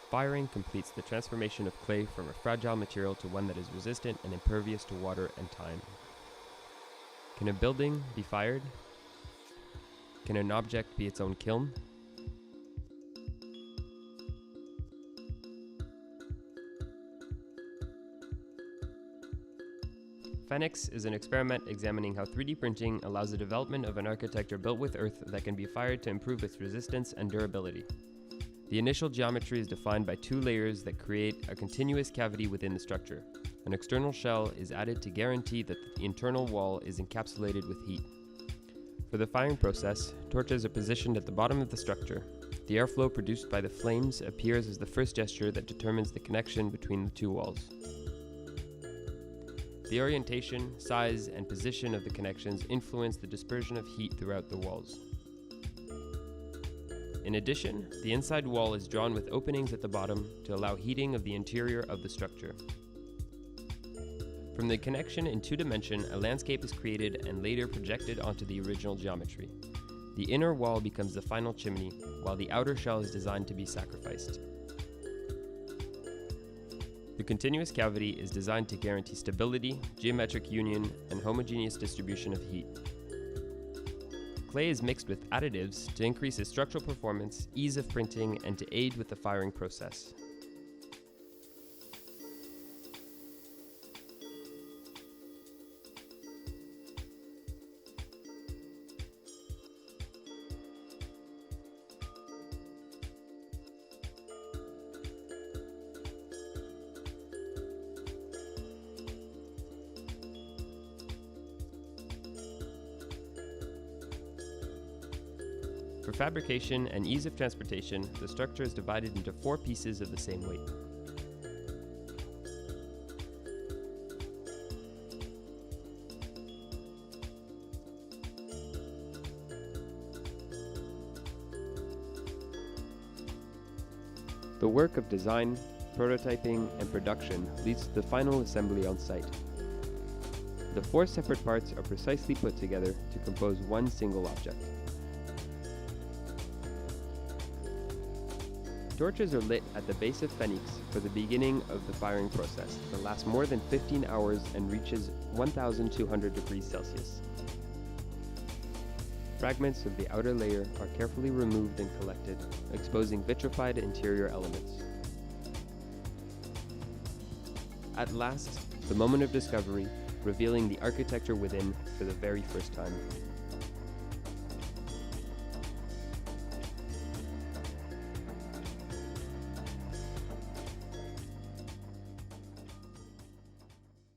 Firing completes the transformation of clay from a fragile material to one that is resistant and impervious to water and time. Can a building be fired? Can an object be its own kiln? FÉNIX is an experiment examining how 3D printing allows the development of an architecture built with earth that can be fired to improve its resistance and durability. The initial geometry is defined by two layers that create a continuous cavity within the structure. An external shell is added to guarantee that the internal wall is encapsulated with heat. For the firing process, torches are positioned at the bottom of the structure. The airflow produced by the flames appears as the first gesture that determines the connection between the two walls. The orientation, size, and position of the connections influence the dispersion of heat throughout the walls. In addition, the inside wall is drawn with openings at the bottom to allow heating of the interior of the structure. From the connection in 2D, a landscape is created and later projected onto the original geometry. The inner wall becomes the final chimney, while the outer shell is designed to be sacrificed. The continuous cavity is designed to guarantee stability, geometric union, and homogeneous distribution of heat. Clay is mixed with additives to increase its structural performance, ease of printing, and to aid with the firing process. For fabrication and ease of transportation, the structure is divided into 4 pieces of the same weight. The work of design, prototyping, and production leads to the final assembly on site. The 4 separate parts are precisely put together to compose one single object. Torches are lit at the base of FÉNIX for the beginning of the firing process that lasts more than 15 hours and reaches 1,200 degrees Celsius. Fragments of the outer layer are carefully removed and collected, exposing vitrified interior elements. At last, the moment of discovery, revealing the architecture within for the very first time.